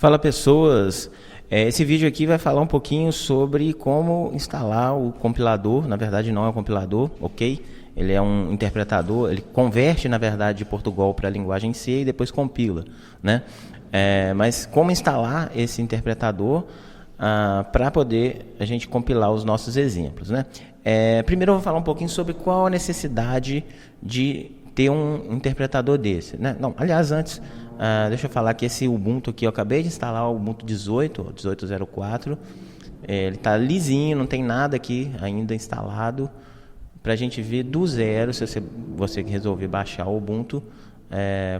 Fala pessoas, esse vídeo aqui vai falar um pouquinho sobre como instalar o compilador. Na verdade não é um compilador, ok? Ele é um interpretador, ele converte na verdade de Portugal para a linguagem C e depois compila, né? Mas como instalar esse interpretador para poder a gente compilar os nossos exemplos, né? Primeiro eu vou falar um pouquinho sobre qual a necessidade de ter um interpretador desse, né? Não, aliás, antes, deixa eu falar que esse Ubuntu aqui, eu acabei de instalar o Ubuntu 18.04, ele está lisinho, não tem nada aqui ainda instalado, para a gente ver do zero, se você resolver baixar o Ubuntu,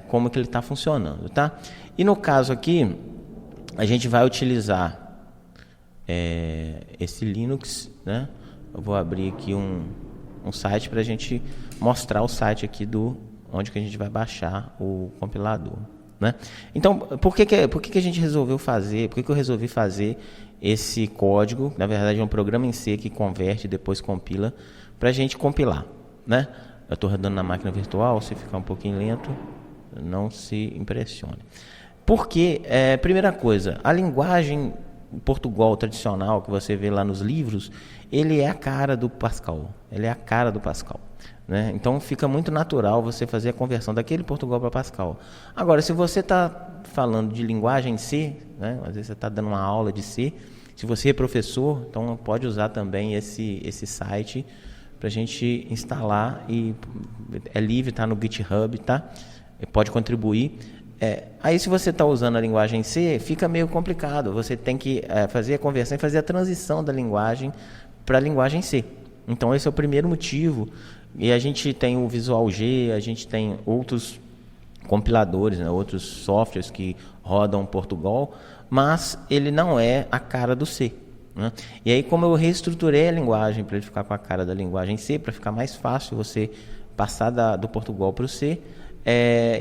como que ele está funcionando, tá? E no caso aqui, a gente vai utilizar esse Linux, né? Eu vou abrir aqui um site para a gente mostrar o site aqui onde que a gente vai baixar o compilador, né? Então, por que a gente resolveu fazer, por que eu resolvi fazer esse código? Na verdade é um programa em C que converte e depois compila para a gente compilar, né? Eu estou rodando na máquina virtual, se ficar um pouquinho lento, não se impressione. Porque, primeira coisa, a linguagem Portugal tradicional que você vê lá nos livros, ele é a cara do Pascal, né? Então fica muito natural você fazer a conversão daquele Portugal para Pascal. Agora, se você está falando de linguagem C, né? Às vezes você está dando uma aula de C, se você é professor, então pode usar também esse site para a gente instalar, e é livre, está no GitHub, tá? Pode contribuir. Aí se você está usando a linguagem C, fica meio complicado, você tem que fazer a conversão e fazer a transição da linguagem para a linguagem C. Então esse é o primeiro motivo, e a gente tem o Visual G, a gente tem outros compiladores, né, outros softwares que rodam Portugal, mas ele não é a cara do C, né? E aí, como eu reestruturei a linguagem para ele ficar com a cara da linguagem C, para ficar mais fácil você passar do Portugal para o C,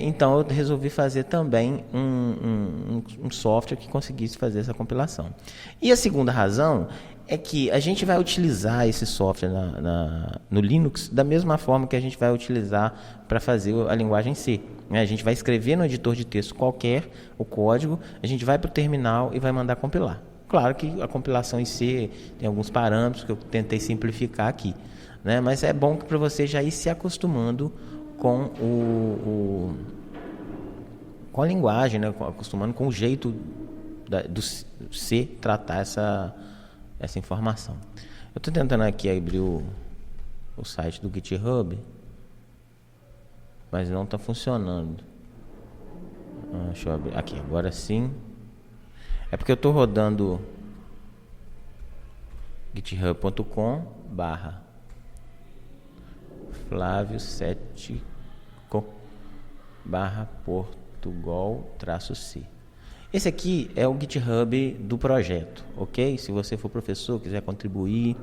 então eu resolvi fazer também um software que conseguisse fazer essa compilação. E a segunda razão é que a gente vai utilizar esse software no Linux da mesma forma que a gente vai utilizar para fazer a linguagem C, né? A gente vai escrever no editor de texto qualquer o código, a gente vai para o terminal e vai mandar compilar. Claro que a compilação em C tem alguns parâmetros que eu tentei simplificar aqui, né? Mas é bom para você já ir se acostumando com com a linguagem, né? Acostumando com o jeito do C tratar essa informação. Eu estou tentando aqui abrir o site do GitHub, mas não está funcionando. Deixa eu abrir aqui, agora sim. É porque eu estou rodando github.com/Flávio7co/Portugal-C. Esse aqui é o GitHub do projeto, ok? Se você for professor, quiser contribuir,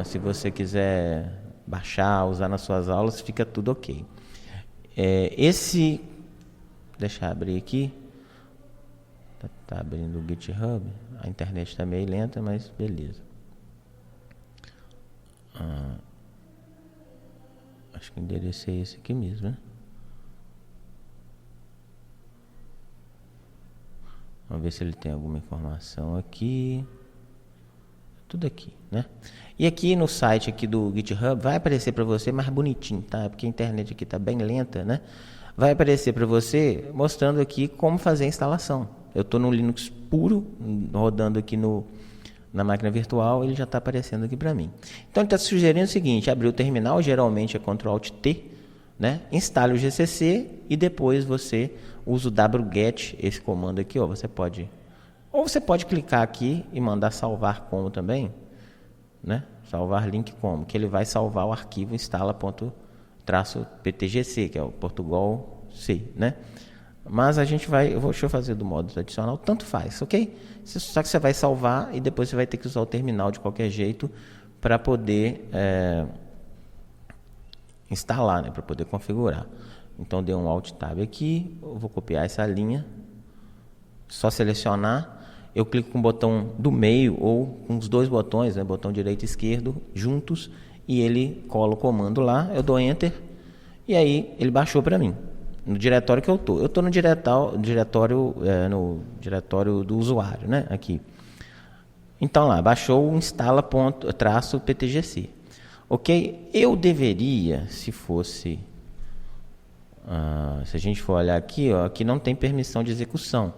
se você quiser baixar, usar nas suas aulas, fica tudo ok. Deixa eu abrir aqui. Tá abrindo o GitHub. A internet está meio lenta, mas beleza. Acho que o endereço é esse aqui mesmo, né? Vamos ver se ele tem alguma informação aqui. Tudo aqui, né? E aqui no site aqui do GitHub vai aparecer para você mais bonitinho, tá? Porque a internet aqui tá bem lenta, né? Vai aparecer para você mostrando aqui como fazer a instalação. Eu estou no Linux puro, rodando aqui na máquina virtual, ele já está aparecendo aqui para mim. Então ele está sugerindo o seguinte: abrir o terminal, geralmente é Ctrl+Alt+T, né? Instale o GCC e depois você usa o wget, esse comando aqui, ó. Você pode clicar aqui e mandar salvar como também, né? Salvar link como, que ele vai salvar o arquivo instala.-ptgc, que é o Portugal C, né? Mas deixa eu fazer do modo tradicional, tanto faz, ok? Só que você vai salvar e depois você vai ter que usar o terminal de qualquer jeito para poder instalar, né? Para poder configurar. Então dei um Alt Tab aqui, eu vou copiar essa linha, só selecionar, eu clico com o botão do meio ou com os dois botões, né? Botão direito e esquerdo juntos, e ele cola o comando lá, eu dou Enter e aí ele baixou para mim. no diretório que eu tô. Eu estou no diretório do usuário, né? Aqui. Então lá, baixou o instala ponto, traço PTGC. Ok? Eu deveria, se fosse... se a gente for olhar aqui, ó, aqui não tem permissão de execução.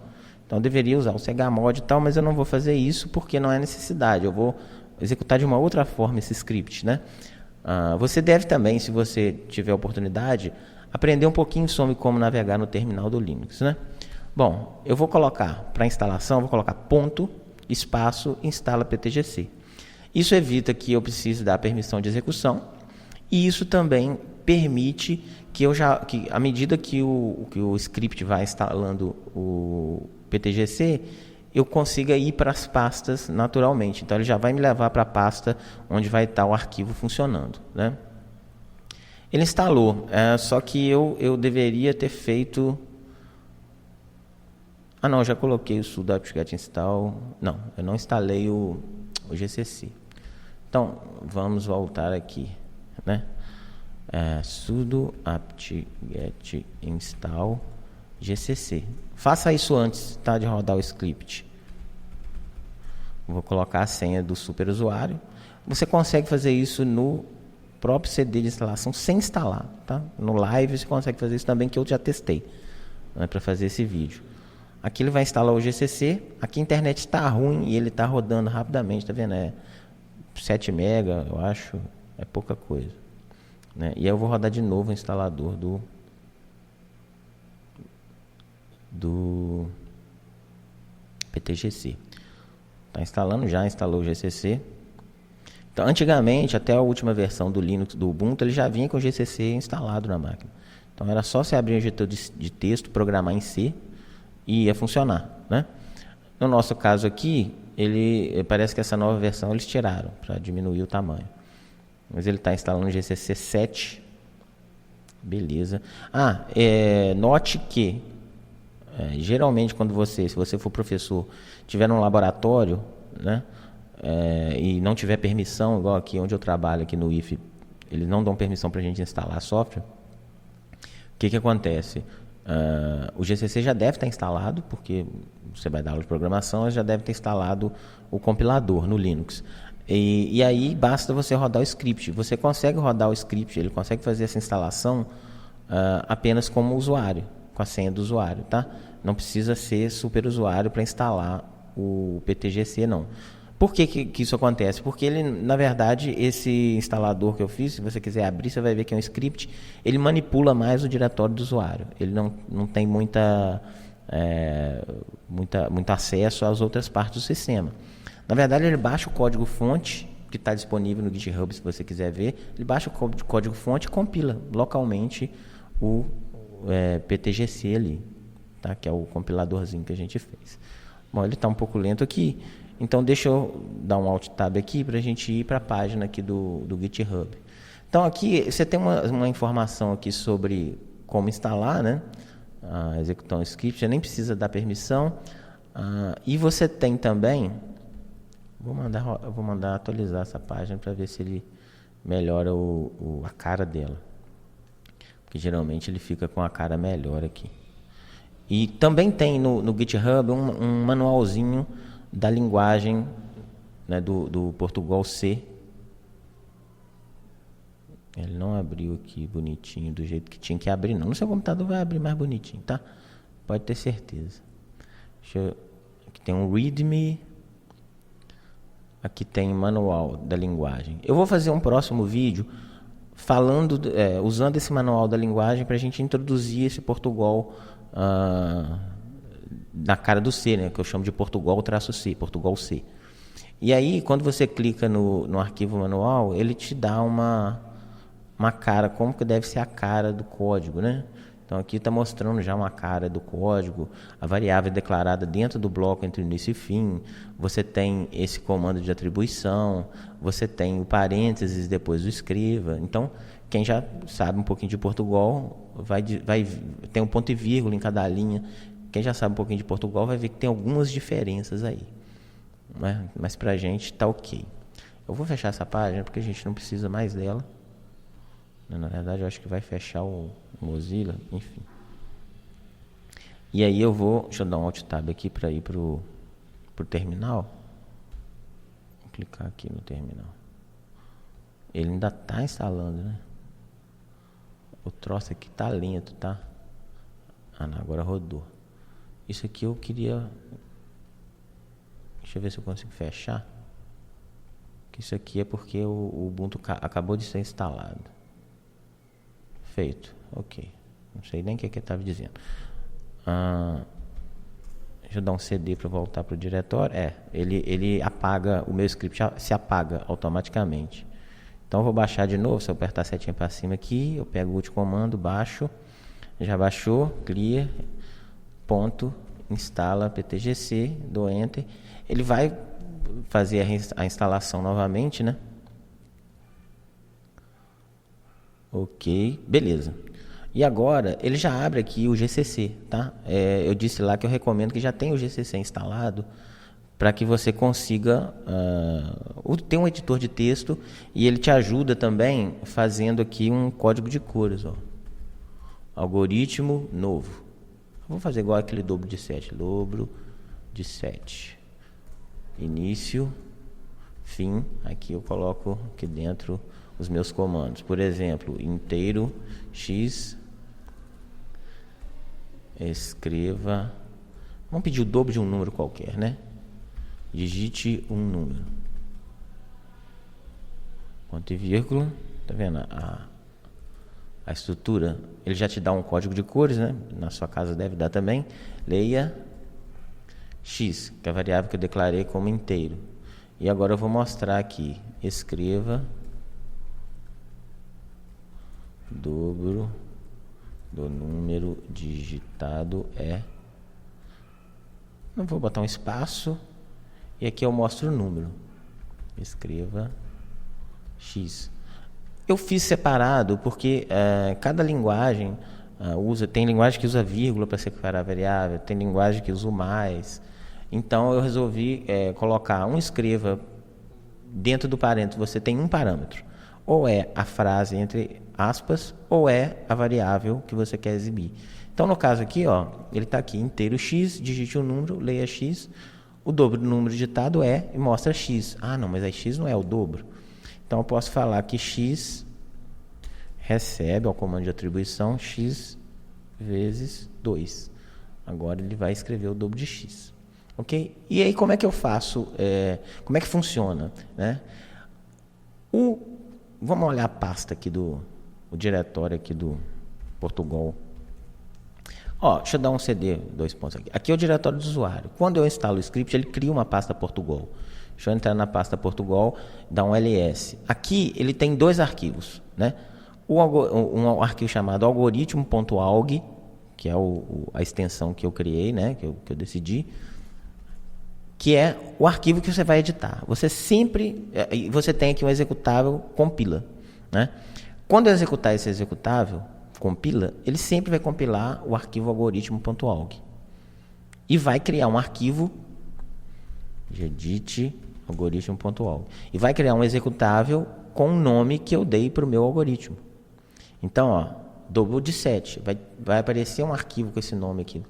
Então eu deveria usar o chmod e tal, mas eu não vou fazer isso porque não é necessidade. Eu vou executar de uma outra forma esse script, né? Você deve também, se você tiver oportunidade, aprender um pouquinho sobre como navegar no terminal do Linux, né? Bom, eu vou colocar para instalação, vou colocar ponto, espaço, instala PTGC. Isso evita que eu precise dar permissão de execução e isso também permite que à medida que o script vai instalando o PTGC, eu consiga ir para as pastas naturalmente. Então ele já vai me levar para a pasta onde vai estar o arquivo funcionando, né? Ele instalou, só que eu deveria ter feito... não, já coloquei o sudo apt-get install. Não, eu não instalei o GCC. Então, vamos voltar aqui, né? Sudo apt-get install GCC. Faça isso antes, tá, de rodar o script. Vou colocar a senha do superusuário. Você consegue fazer isso no próprio CD de instalação sem instalar, tá? No live você consegue fazer isso também, que eu já testei, né, para fazer esse vídeo. Aqui ele vai instalar o GCC. Aqui a internet está ruim e ele está rodando rapidamente, tá vendo? 7 MB, eu acho, é pouca coisa, né? E aí eu vou rodar de novo o instalador do PTGC. Está instalando, já instalou o GCC. Então, antigamente, até a última versão do Linux, do Ubuntu, ele já vinha com o GCC instalado na máquina. Então, era só você abrir um editor de texto, programar em C e ia funcionar, né? No nosso caso aqui, parece que essa nova versão eles tiraram para diminuir o tamanho. Mas ele está instalando o GCC 7. Beleza. Note que geralmente quando se você for professor, tiver num laboratório, né, e não tiver permissão, igual aqui onde eu trabalho, aqui no IFE, eles não dão permissão para a gente instalar software. O que acontece? O GCC já deve estar instalado, porque você vai dar aula de programação, ele já deve ter instalado o compilador no Linux. E aí basta você rodar o script. Você consegue rodar o script, ele consegue fazer essa instalação apenas como usuário, com a senha do usuário, tá? Não precisa ser superusuário para instalar o PTGC, não. Por que isso acontece? Porque ele, na verdade, esse instalador que eu fiz, se você quiser abrir, você vai ver que é um script, ele manipula mais o diretório do usuário. Ele não tem muito acesso às outras partes do sistema. Na verdade, ele baixa o código-fonte, que está disponível no GitHub, se você quiser ver. Ele baixa o código-fonte e compila localmente o PTGC ali, tá? Que é o compiladorzinho que a gente fez. Bom, ele está um pouco lento aqui, então deixa eu dar um Alt Tab aqui para a gente ir para a página aqui do GitHub. Então aqui você tem uma informação aqui sobre como instalar, né? Executar um script, você nem precisa dar permissão. E você tem também... Eu vou mandar atualizar essa página para ver se ele melhora a cara dela. Porque geralmente ele fica com a cara melhor aqui. E também tem no GitHub um manualzinho da linguagem, né, do Portugal C. Ele não abriu aqui bonitinho do jeito que tinha que abrir, não. No seu computador vai abrir mais bonitinho, tá? Pode ter certeza. Aqui tem um README. Aqui tem manual da linguagem. Eu vou fazer um próximo vídeo falando, usando esse manual da linguagem para a gente introduzir esse Portugal na cara do C, né, que eu chamo de Portugal-C, Portugal C. E aí, quando você clica no arquivo manual, ele te dá uma cara, como que deve ser a cara do código, né? Então aqui está mostrando já uma cara do código, a variável declarada dentro do bloco entre início e fim, você tem esse comando de atribuição, você tem o parênteses depois do escreva. Então, quem já sabe um pouquinho de Portugal, vai tem um ponto e vírgula em cada linha. Quem já sabe um pouquinho de Portugal vai ver que tem algumas diferenças aí, né? Mas para a gente está ok. Eu vou fechar essa página porque a gente não precisa mais dela. Na verdade, eu acho que vai fechar o Mozilla, enfim. E aí deixa eu dar um Alt Tab aqui para ir pro terminal. Vou clicar aqui no terminal. Ele ainda está instalando, né? O troço aqui tá lento, tá? Ah, não, agora rodou. Isso aqui eu queria... Deixa eu ver se eu consigo fechar. Isso aqui é porque o Ubuntu acabou de ser instalado. Feito. Ok. Não sei nem o que ele estava dizendo. Deixa eu dar um CD para voltar para o diretório. Ele apaga, o meu script se apaga automaticamente. Então eu vou baixar de novo. Se eu apertar a setinha para cima aqui, eu pego o último comando, baixo. Já baixou, clear, ponto, instala ptgc, dou enter. Ele vai fazer a instalação novamente, né? Ok, beleza. E agora ele já abre aqui o GCC, tá? Eu disse lá que eu recomendo que já tenha o GCC instalado para que você consiga ter um editor de texto, e ele te ajuda também fazendo aqui um código de cores, ó. Algoritmo novo. Vou fazer igual aquele dobro de 7, dobro de 7. Início, fim. Aqui eu coloco aqui dentro os meus comandos. Por exemplo, inteiro x, escreva, vamos pedir o dobro de um número qualquer, né? Digite um número. Ponto e vírgula. Tá vendo a estrutura? Ele já te dá um código de cores, né? Na sua casa deve dar também. Leia x, que é a variável que eu declarei como inteiro. E agora eu vou mostrar aqui. Escreva dobro do número digitado é... Não vou botar um espaço. E aqui eu mostro o número. Escreva x. Eu fiz separado porque cada linguagem tem linguagem que usa vírgula para separar a variável, tem linguagem que usa o mais. Então eu resolvi colocar escreva dentro do parênteses. Você tem um parâmetro. Ou é a frase entre aspas, ou é a variável que você quer exibir. Então no caso aqui, ó, ele está aqui, inteiro x, digite um número, leia x, o dobro do número digitado e mostra x. Ah, não, mas aí x não é o dobro. Então eu posso falar que x recebe ao comando de atribuição x vezes 2. Agora ele vai escrever o dobro de x. Ok? E aí como é que eu faço? Como é que funciona? Né? Vamos olhar a pasta aqui o diretório aqui do Portugal. Ó, deixa eu dar um CD, 2 pontos aqui. Aqui é o diretório do usuário. Quando eu instalo o script, ele cria uma pasta Portugal. Deixa eu entrar na pasta Portugal, dar um ls. Aqui ele tem 2 arquivos, né? Um arquivo chamado algoritmo.alg, que é a extensão que eu criei, né? Que eu decidi, que é o arquivo que você vai editar. Você tem aqui um executável compila, né? Quando eu executar esse executável compila, ele sempre vai compilar o arquivo algoritmo.alg e vai criar um arquivo gedit algoritmo.alg e vai criar um executável com o nome que eu dei para o meu algoritmo. Então, ó, dobro de 7, vai aparecer um arquivo com esse nome aqui,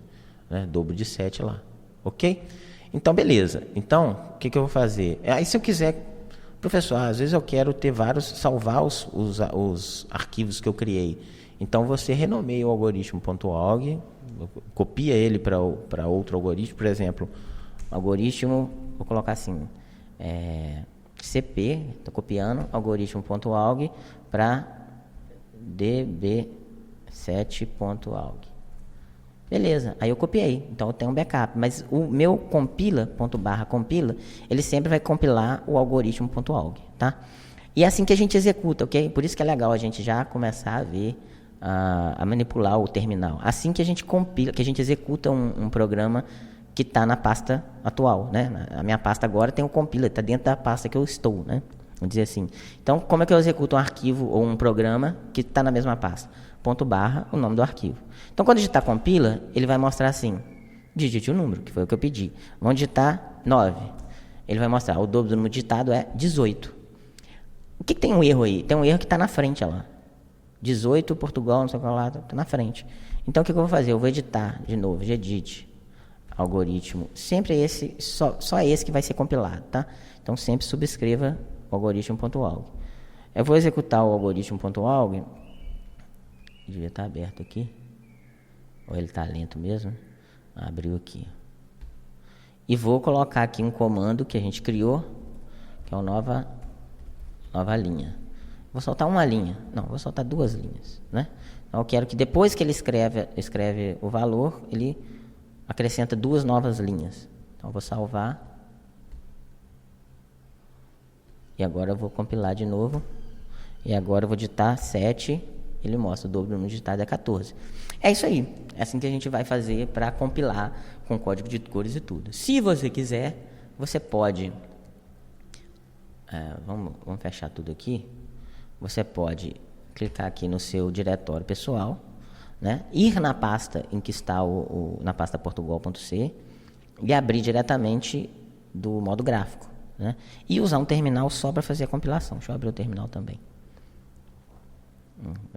né? Dobro de 7 lá, ok? Então, beleza. Então, o que eu vou fazer? Aí, se eu quiser, professor, às vezes eu quero ter salvar os arquivos que eu criei. Então, você renomeia o algoritmo.org, copia ele para outro algoritmo. Por exemplo, algoritmo, vou colocar assim, CP, estou copiando, algoritmo.org para db7.org. Beleza, aí eu copiei, então eu tenho um backup, mas o meu compila, compila, ele sempre vai compilar o algoritmo.org, tá? E é assim que a gente executa, ok? Por isso que é legal a gente já começar a ver, a manipular o terminal. Assim que a gente compila, que a gente executa um programa que está na pasta atual, né? A minha pasta agora tem o compila, está dentro da pasta que eu estou, né? Vamos dizer assim. Então, como é que eu executo um arquivo ou um programa que está na mesma pasta? /, o nome do arquivo. Então, quando digitar compila, ele vai mostrar assim, digite o número, que foi o que eu pedi. Vamos digitar 9. Ele vai mostrar, o dobro do número digitado é 18. O que tem um erro aí? Tem um erro que está na frente, olha lá. 18, Portugal, não sei o que lá, está na frente. Então, o que eu vou fazer? Eu vou editar de novo, gedit, algoritmo, sempre esse, só esse que vai ser compilado, tá? Então, sempre subscreva o algoritmo.alg. Eu vou executar o algoritmo.alg, devia estar aberto aqui, ou ele está lento mesmo, abriu aqui. E vou colocar aqui um comando que a gente criou, que é o nova linha. Vou soltar uma linha, não, vou soltar 2 linhas, né? Então, eu quero que depois que ele escreve o valor, ele acrescenta 2 novas linhas. Então, eu vou salvar. E agora eu vou compilar de novo. E agora eu vou digitar 7, ele mostra o dobro do número digitado é 14. É isso aí. É assim que a gente vai fazer para compilar com código de cores e tudo. Se você quiser, você pode... vamos fechar tudo aqui. Você pode clicar aqui no seu diretório pessoal, né? Ir na pasta em que está na pasta portugal.c e abrir diretamente do modo gráfico, né? E usar um terminal só para fazer a compilação. Deixa eu abrir o terminal também.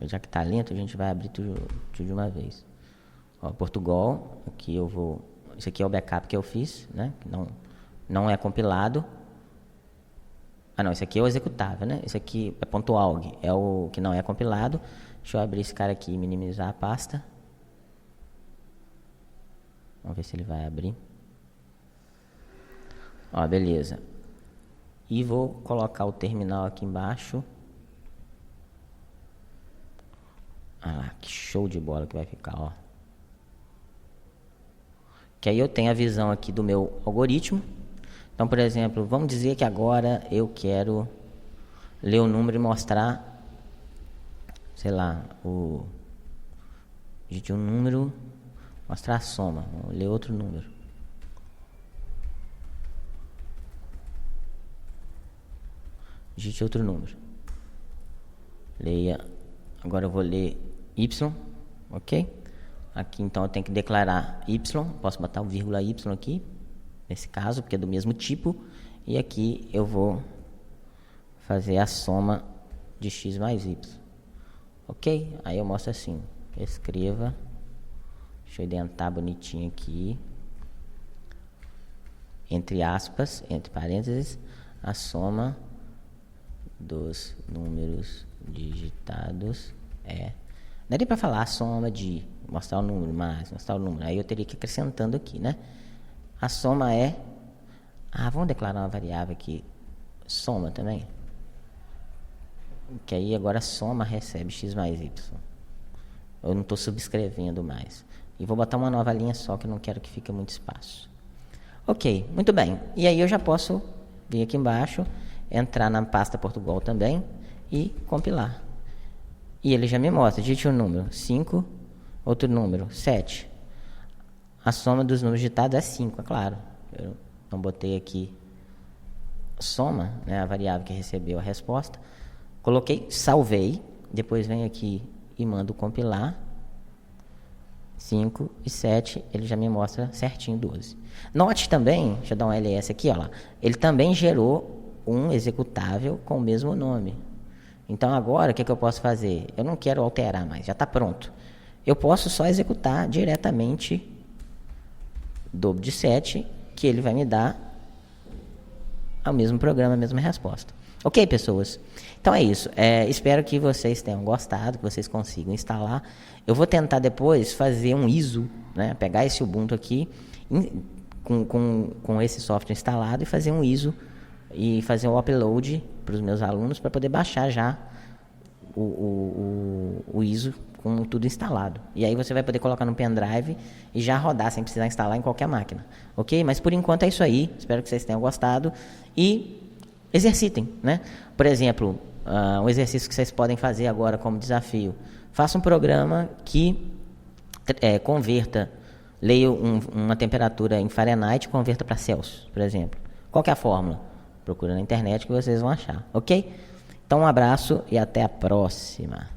Já que está lento, a gente vai abrir tudo de uma vez. Ó, Portugal, aqui eu vou... Isso aqui é o backup que eu fiz, né? Que não é compilado. Ah, não, esse aqui é o executável, né? Esse aqui é .alg, é o que não é compilado. Deixa eu abrir esse cara aqui e minimizar a pasta. Vamos ver se ele vai abrir. Ó, beleza. E vou colocar o terminal aqui embaixo. Ah lá, que show de bola que vai ficar, ó. Que aí eu tenho a visão aqui do meu algoritmo. Então, por exemplo, vamos dizer que agora eu quero ler o número e mostrar, sei lá, digite um número, mostrar a soma. Vamos ler outro número. Digite outro número. Leia. Agora eu vou ler Y, ok? Aqui então eu tenho que declarar Y, posso botar o vírgula Y aqui, nesse caso, porque é do mesmo tipo. E aqui eu vou fazer a soma de X mais Y. Ok? Aí eu mostro assim, escreva, deixa eu indentar bonitinho aqui, entre aspas, entre parênteses, a soma dos números digitados é... Não daria para falar a soma de mostrar o número mais, mostrar o número. Aí eu teria que ir acrescentando aqui, né? A soma é... vamos declarar uma variável aqui, soma também. Que aí agora a soma recebe x mais y. Eu não estou subscrevendo mais. E vou botar uma nova linha só, que eu não quero que fique muito espaço. Ok, muito bem. E aí eu já posso vir aqui embaixo, entrar na pasta Portugal também e compilar. E ele já me mostra, digite um número, 5, outro número, 7. A soma dos números digitados é 5, é claro. Eu não botei aqui soma, né, a variável que recebeu a resposta. Coloquei, salvei, depois venho aqui e mando compilar. 5 e 7, ele já me mostra certinho 12. Note também, deixa eu dar um ls aqui, ó lá, ele também gerou um executável com o mesmo nome. Então agora o que eu posso fazer? Eu não quero alterar mais, já está pronto. Eu posso só executar diretamente dobro de 7, que ele vai me dar o mesmo programa, a mesma resposta. Ok, pessoas? Então é isso. Espero que vocês tenham gostado, que vocês consigam instalar. Eu vou tentar depois fazer um ISO, né? Pegar esse Ubuntu aqui com esse software instalado e fazer um ISO e fazer um upload para os meus alunos para poder baixar já o ISO com tudo instalado. E aí você vai poder colocar no pendrive e já rodar sem precisar instalar em qualquer máquina. Ok? Mas por enquanto é isso aí. Espero que vocês tenham gostado. E exercitem, né? Por exemplo, um exercício que vocês podem fazer agora como desafio. Faça um programa que converta, leia uma temperatura em Fahrenheit e converta para Celsius, por exemplo. Qual que é a fórmula? Procura na internet que vocês vão achar, ok? Então um abraço e até a próxima.